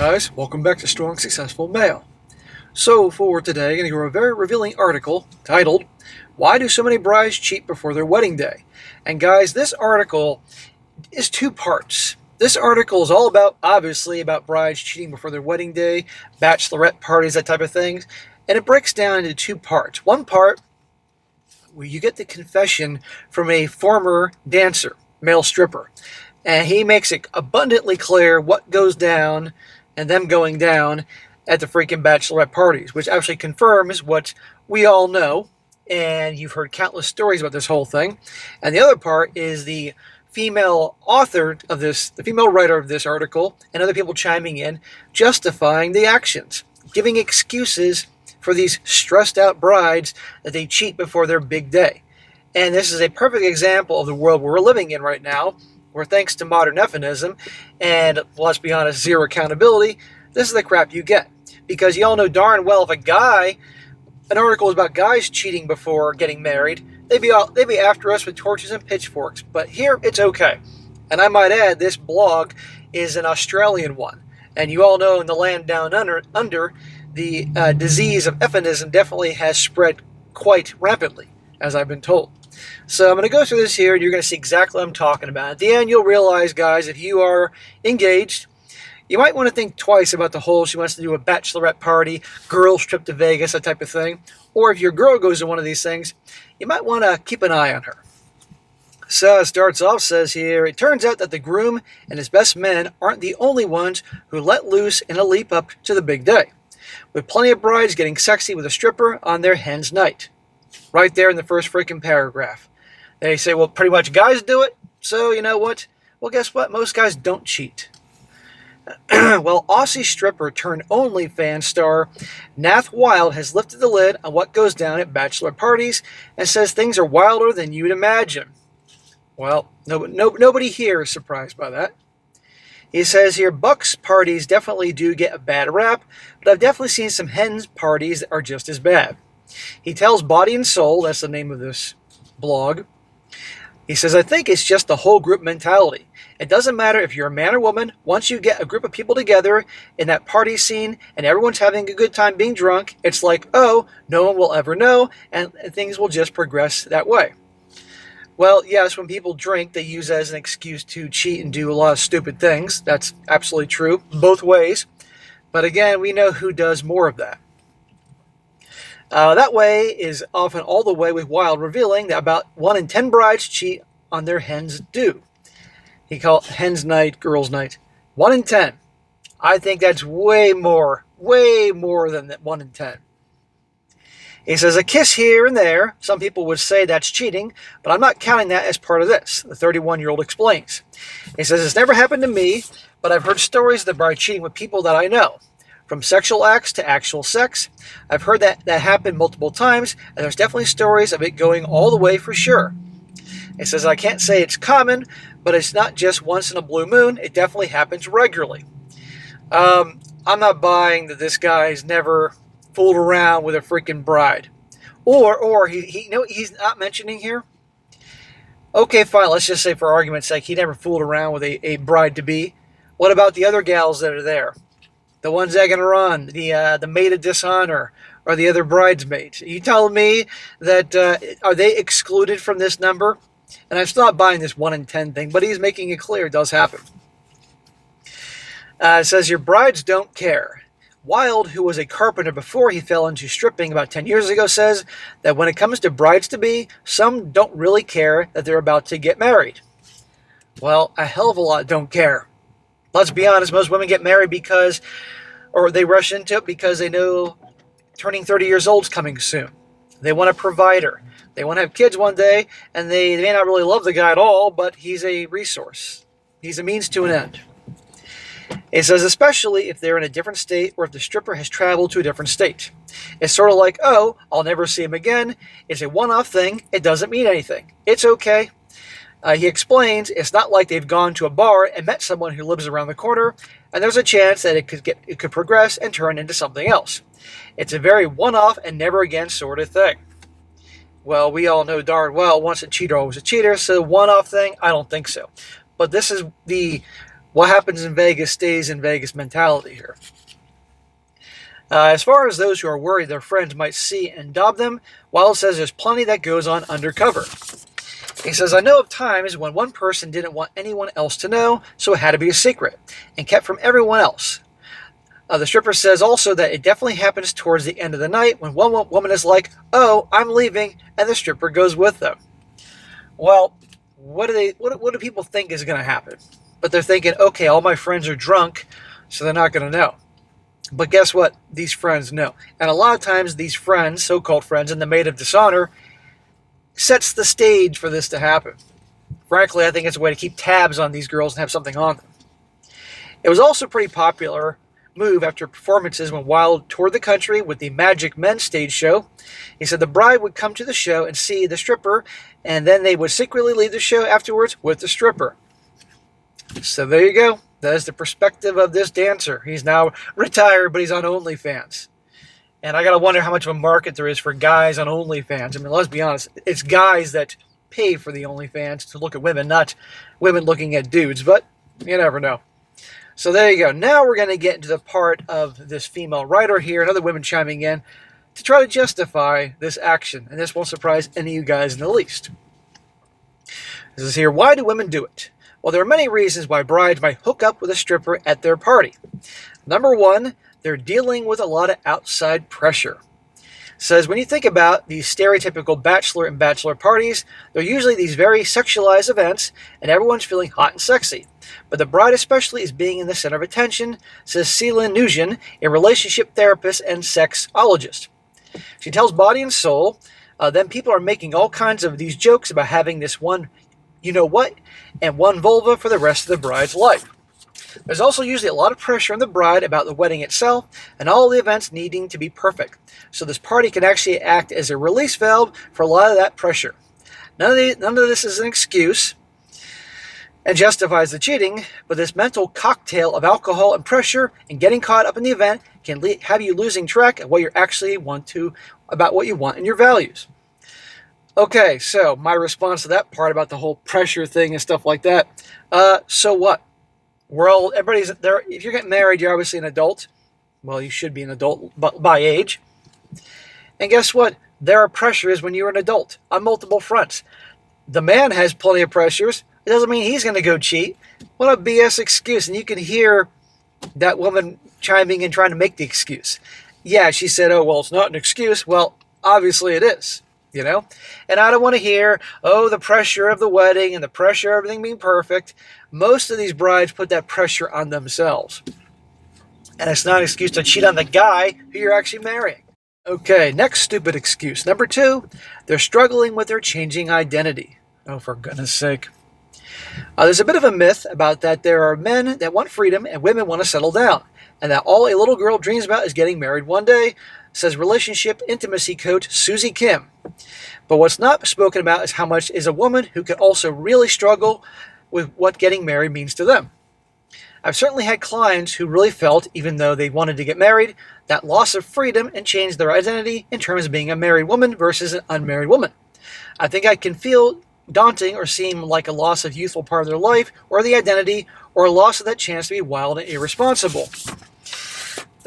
guys, welcome back to Strong Successful Male. So for today, I'm going to go over a very revealing article titled, Why Do So Many Brides Cheat Before Their Wedding Day? And guys, this article is two parts. This article is all about, obviously, about brides cheating before their wedding day, bachelorette parties, that type of thing. And it breaks down into two parts. One part, where you get the confession from a former dancer, male stripper. And he makes it abundantly clear what goes down and them going down at the freaking bachelorette parties, which actually confirms what we all know. And you've heard countless stories about this whole thing. And the other part is the female author of this, the female writer of this article, and other people chiming in, justifying the actions, giving excuses for these stressed out brides that they cheat before their big day. And this is a perfect example of the world we're living in right now, where thanks to modern feminism and, let's be honest, zero accountability, this is the crap you get. Because you all know darn well if an article is about guys cheating before getting married, they'd be after us with torches and pitchforks. But here, it's okay. And I might add, this blog is an Australian one. And you all know in the land down under the disease of feminism definitely has spread quite rapidly, as I've been told. So I'm going to go through this here, and you're going to see exactly what I'm talking about. At the end, you'll realize, guys, if you are engaged, you might want to think twice about the whole she wants to do a bachelorette party, girls trip to Vegas, that type of thing. Or if your girl goes to one of these things, you might want to keep an eye on her. So it starts off, says here, it turns out that the groom and his best men aren't the only ones who let loose in a leap up to the big day, with plenty of brides getting sexy with a stripper on their hen's night. Right there in the first freaking paragraph. They say, well, pretty much guys do it, so you know what? Well, guess what? Most guys don't cheat. Well, Aussie stripper turned OnlyFans star Nath Wild has lifted the lid on what goes down at bachelor parties and says things are wilder than you'd imagine. Well, nobody here is surprised by that. He says here, Bucks parties definitely do get a bad rap, but I've definitely seen some hens parties that are just as bad. He tells Body and Soul, that's the name of this blog, he says, I think it's just the whole group mentality. It doesn't matter if you're a man or woman, once you get a group of people together in that party scene and everyone's having a good time being drunk, it's like, oh, no one will ever know, and things will just progress that way. Well, yes, when people drink, they use it as an excuse to cheat and do a lot of stupid things. That's absolutely true, both ways. But again, we know who does more of that. That way is often all the way with Wild revealing that about 1 in 10 brides cheat on their hen's do. He called hen's night, girls' night. 1 in 10. I think that's way more than that 1 in 10. He says, a kiss here and there. Some people would say that's cheating, but I'm not counting that as part of this, the 31-year-old explains. He says, it's never happened to me, but I've heard stories of the bride cheating with people that I know. From sexual acts to actual sex. I've heard that happen multiple times, and there's definitely stories of it going all the way for sure. It says, I can't say it's common, but it's not just once in a blue moon. It definitely happens regularly. I'm not buying that this guy's never fooled around with a freaking bride. Or he you know what he's not mentioning here? Okay, fine, let's just say for argument's sake, he never fooled around with a bride-to-be. What about the other gals that are there? The ones egging her on, the maid of dishonor, or the other bridesmaids. Are you telling me that, are they excluded from this number? And I'm still not buying this 1 in 10 thing, but he's making it clear it does happen. It says, your brides don't care. Wild, who was a carpenter before he fell into stripping about 10 years ago, says that when it comes to brides-to-be, some don't really care that they're about to get married. Well, a hell of a lot don't care. Let's be honest, most women get married or they rush into it because they know turning 30 years old is coming soon. They want a provider. They want to have kids one day, and they may not really love the guy at all, but he's a resource. He's a means to an end. It says, especially if they're in a different state or if the stripper has traveled to a different state. It's sort of like, oh, I'll never see him again. It's a one-off thing. It doesn't mean anything. It's okay. He explains it's not like they've gone to a bar and met someone who lives around the corner, and there's a chance that it could progress and turn into something else. It's a very one-off and never again sort of thing. Well, we all know darn well once a cheater, always a cheater, so one-off thing, I don't think so. But this is the what happens in Vegas stays in Vegas mentality here. As far as those who are worried their friends might see and dob them, Wild says there's plenty that goes on undercover. He says, I know of times when one person didn't want anyone else to know, so it had to be a secret, and kept from everyone else. The stripper says also that it definitely happens towards the end of the night when one woman is like, oh, I'm leaving, and the stripper goes with them. Well, what do people think is going to happen? But they're thinking, okay, all my friends are drunk, so they're not going to know. But guess what? These friends know. And a lot of times these friends, so-called friends, in the maid of dishonor, sets the stage for this to happen. Frankly, I think it's a way to keep tabs on these girls and have something on them. It was also a pretty popular move after performances when Wild toured the country with the Magic Men stage show. He said the bride would come to the show and see the stripper, and then they would secretly leave the show afterwards with the stripper. So there you go. That is the perspective of this dancer. He's now retired, but he's on OnlyFans. And I got to wonder how much of a market there is for guys on OnlyFans. I mean, let's be honest. It's guys that pay for the OnlyFans to look at women, not women looking at dudes. But you never know. So there you go. Now we're going to get into the part of this female writer here and other women chiming in to try to justify this action. And this won't surprise any of you guys in the least. This is here. Why do women do it? Well, there are many reasons why brides might hook up with a stripper at their party. Number one, they're dealing with a lot of outside pressure. It says when you think about these stereotypical bachelor and bachelor parties, they're usually these very sexualized events, and everyone's feeling hot and sexy. But the bride especially is being in the center of attention, says Celine Nugent, a relationship therapist and sexologist. She tells Body and Soul, then people are making all kinds of these jokes about having this one you-know-what and one vulva for the rest of the bride's life. There's also usually a lot of pressure on the bride about the wedding itself and all the events needing to be perfect. So this party can actually act as a release valve for a lot of that pressure. None of this is an excuse and justifies the cheating, but this mental cocktail of alcohol and pressure and getting caught up in the event can have you losing track of what you actually want about what you want and your values. Okay, so my response to that part about the whole pressure thing and stuff like that. So what? Everybody's there. If you're getting married, you're obviously an adult. Well, you should be an adult by age. And guess what? There are pressures when you're an adult on multiple fronts. The man has plenty of pressures. It doesn't mean he's going to go cheat. What a BS excuse. And you can hear that woman chiming in trying to make the excuse. Yeah, she said, oh, well, it's not an excuse. Well, obviously it is. And I don't want to hear, oh, the pressure of the wedding and the pressure of everything being perfect. Most of these brides put that pressure on themselves. And it's not an excuse to cheat on the guy who you're actually marrying. Okay, next stupid excuse. Number two, they're struggling with their changing identity. Oh, for goodness sake. There's a bit of a myth about that there are men that want freedom and women want to settle down. And that all a little girl dreams about is getting married one day, says relationship intimacy coach Susie Kim. But what's not spoken about is how much is a woman who can also really struggle with what getting married means to them. I've certainly had clients who really felt, even though they wanted to get married, that loss of freedom and changed their identity in terms of being a married woman versus an unmarried woman. I think I can feel daunting or seem like a loss of youthful part of their life or the identity or a loss of that chance to be wild and irresponsible.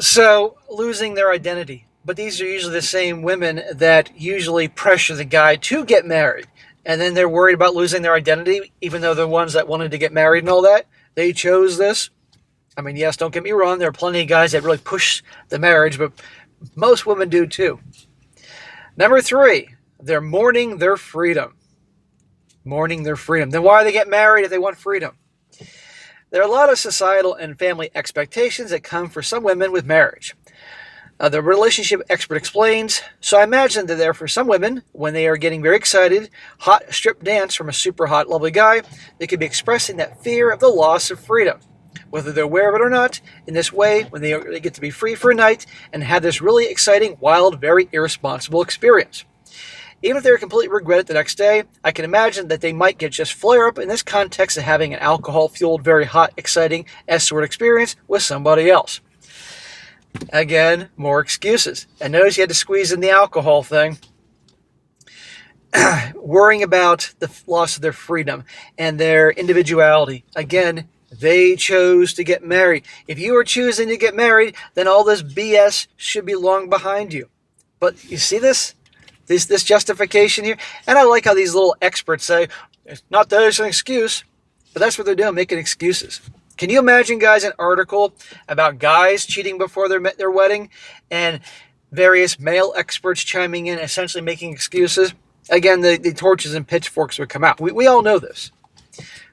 So, losing their identity. But these are usually the same women that usually pressure the guy to get married. And then they're worried about losing their identity, even though they're ones that wanted to get married and all that. They chose this. I mean, yes, don't get me wrong. There are plenty of guys that really push the marriage, but most women do too. Number three, they're mourning their freedom. Mourning their freedom. Then why do they get married if they want freedom? There are a lot of societal and family expectations that come for some women with marriage. The relationship expert explains, so I imagine that there for some women, when they are getting very excited, hot strip dance from a super hot, lovely guy, they could be expressing that fear of the loss of freedom. Whether they're aware of it or not, in this way, when they get to be free for a night and have this really exciting, wild, very irresponsible experience. Even if they're completely regret it the next day, I can imagine that they might get just flare up in this context of having an alcohol-fueled, very hot, exciting escort experience with somebody else. Again, more excuses. And notice you had to squeeze in the alcohol thing. Worrying about the loss of their freedom and their individuality. Again, They chose to get married. If you are choosing to get married, then all this BS should be long behind you. But you see this? This justification here? And I like how these little experts say, it's not that it's an excuse, but that's what they're doing, making excuses. Can you imagine, guys, an article about guys cheating before their wedding and various male experts chiming in, essentially making excuses? Again, the torches and pitchforks would come out. We all know this.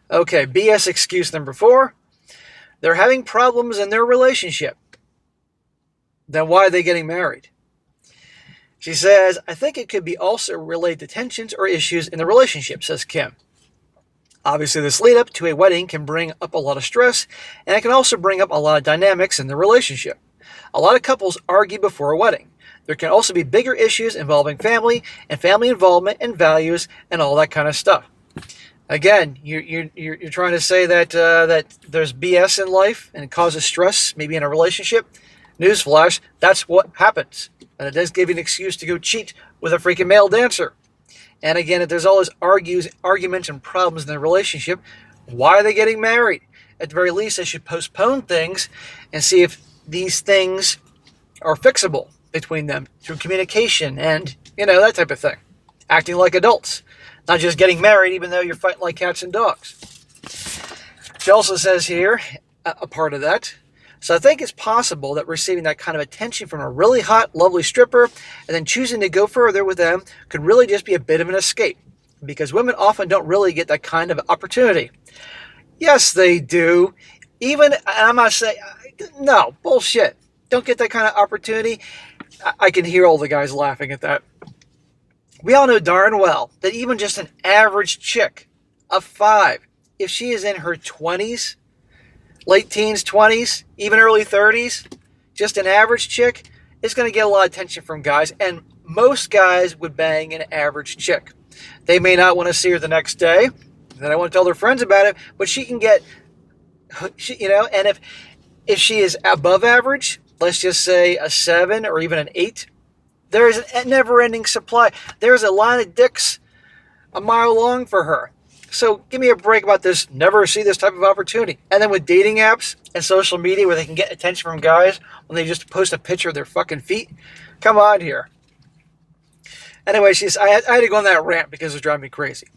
Okay, BS excuse number 4. They're having problems in their relationship. Then why are they getting married? She says, I think it could be also related to tensions or issues in the relationship, says Kim. Obviously, this lead up to a wedding can bring up a lot of stress, and it can also bring up a lot of dynamics in the relationship. A lot of couples argue before a wedding. There can also be bigger issues involving family and family involvement and values and all that kind of stuff. Again, you're trying to say that there's BS in life and it causes stress, maybe in a relationship. Newsflash, that's what happens. And it does give you an excuse to go cheat with a freaking male dancer. And again, if there's all this arguments and problems in the relationship, why are they getting married? At the very least, they should postpone things and see if these things are fixable between them through communication and, that type of thing. Acting like adults. Not just getting married even though you're fighting like cats and dogs. She also says here, a part of that, so I think it's possible that receiving that kind of attention from a really hot, lovely stripper and then choosing to go further with them could really just be a bit of an escape, because women often don't really get that kind of opportunity. Yes, they do. I'm not saying, no, bullshit. Don't get that kind of opportunity. I can hear all the guys laughing at that. We all know darn well that even just an average chick of 5, if she is in her 20s, late teens, 20s, even early 30s, just an average chick is going to get a lot of attention from guys, and most guys would bang an average chick. They may not want to see her the next day, they don't want to tell their friends about it, but she can get, and if she is above average, let's just say a 7 or even an 8, there is a never-ending supply. There's a line of dicks a mile long for her. So give me a break about this. Never see this type of opportunity. And then with dating apps and social media where they can get attention from guys when they just post a picture of their fucking feet. Come on here. Anyway, I had to go on that rant because it was driving me crazy.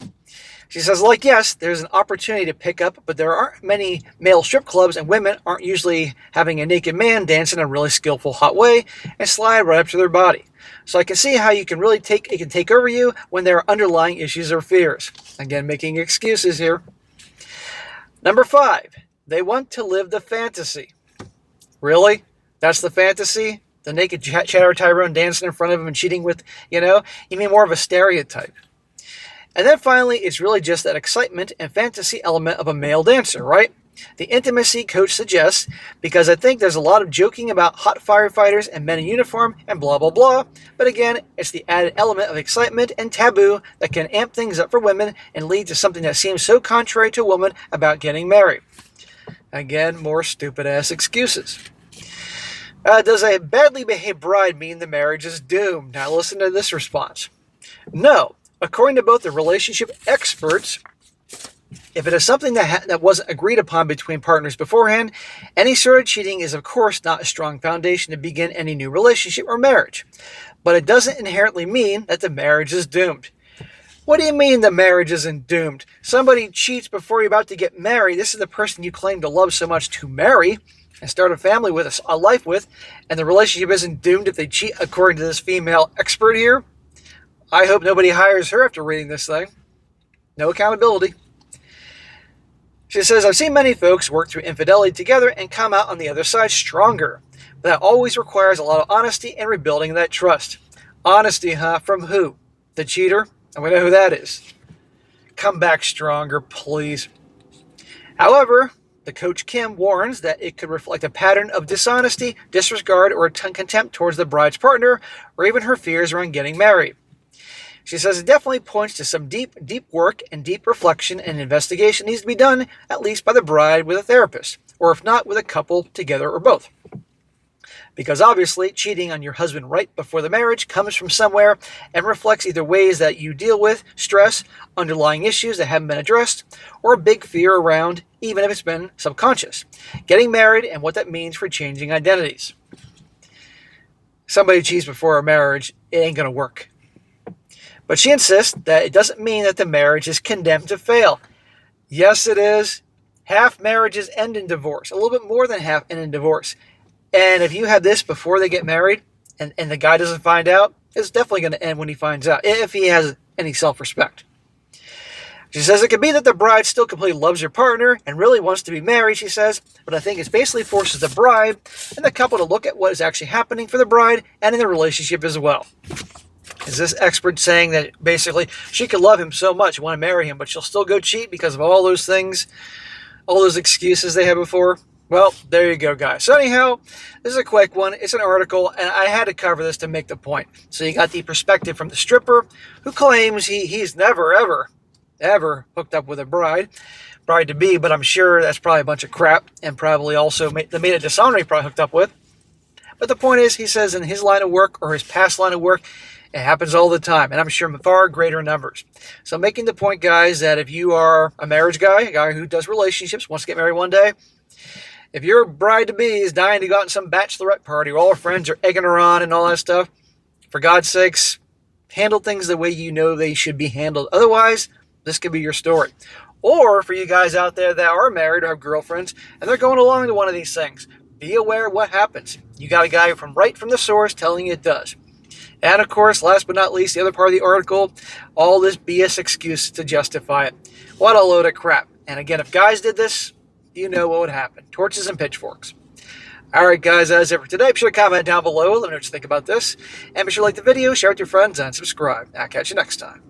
She says, yes, there's an opportunity to pick up, but there aren't many male strip clubs, and women aren't usually having a naked man dance in a really skillful, hot way and slide right up to their body. So I can see how it can take over you when there are underlying issues or fears. Again, making excuses here. Number 5, they want to live the fantasy. Really? That's the fantasy? The naked Chatter Tyrone dancing in front of him and cheating with, You mean more of a stereotype. And then finally, it's really just that excitement and fantasy element of a male dancer, right? The intimacy coach suggests, because I think there's a lot of joking about hot firefighters and men in uniform and blah, blah, blah. But again, it's the added element of excitement and taboo that can amp things up for women and lead to something that seems so contrary to a woman about getting married. Again, more stupid-ass excuses. Does a badly behaved bride mean the marriage is doomed? Now listen to this response. No. According to both the relationship experts, if it is something that wasn't agreed upon between partners beforehand, any sort of cheating is, of course, not a strong foundation to begin any new relationship or marriage. But it doesn't inherently mean that the marriage is doomed. What do you mean the marriage isn't doomed? Somebody cheats before you're about to get married. This is the person you claim to love so much to marry and start a family with, a life with, and the relationship isn't doomed if they cheat, according to this female expert here. I hope nobody hires her after reading this thing. No accountability. She says, I've seen many folks work through infidelity together and come out on the other side stronger. But that always requires a lot of honesty and rebuilding that trust. Honesty, huh? From who? The cheater? And we know who that is. Come back stronger, please. However, the coach Kim warns that it could reflect a pattern of dishonesty, disregard, or contempt towards the bride's partner, or even her fears around getting married. She says it definitely points to some deep work and deep reflection and investigation needs to be done, at least by the bride with a therapist, or if not, with a couple together or both. Because obviously, cheating on your husband right before the marriage comes from somewhere and reflects either ways that you deal with stress, underlying issues that haven't been addressed, or a big fear around, even if it's been subconscious, getting married and what that means for changing identities. Somebody cheats before a marriage, it ain't going to work. But she insists that it doesn't mean that the marriage is condemned to fail. Yes, it is. Half marriages end in divorce. A little bit more than half end in divorce. And if you have this before they get married and the guy doesn't find out, it's definitely going to end when he finds out, if he has any self-respect. She says it could be that the bride still completely loves her partner and really wants to be married, she says, but I think it basically forces the bride and the couple to look at what is actually happening for the bride and in the relationship as well. Is this expert saying that basically she could love him so much, want to marry him, but she'll still go cheat because of all those things, all those excuses they had before? Well, there you go, guys. So anyhow, this is a quick one. It's an article, and I had to cover this to make the point. So you got the perspective from the stripper, who claims he's never, ever hooked up with a bride-to-be, but I'm sure that's probably a bunch of crap, and probably also the maid of dishonor he probably hooked up with. But the point is, he says in his line of work, or his past line of work, it happens all the time, and I'm sure in far greater numbers. So making the point, guys, that if you are a marriage guy, a guy who does relationships, wants to get married one day, if your bride-to-be is dying to go out in some bachelorette party where all her friends are egging her on and all that stuff, for God's sakes, handle things the way you know they should be handled. Otherwise, this could be your story. Or for you guys out there that are married or have girlfriends and they're going along to one of these things, be aware of what happens. You got a guy right from the source telling you it does. And of course, last but not least, the other part of the article, all this BS excuse to justify it. What a load of crap. And again, if guys did this, you know what would happen. Torches and pitchforks. All right, guys, that's it for today. Be sure to comment down below. Let me know what you think about this. And be sure to like the video, share it with your friends, and subscribe. I'll catch you next time.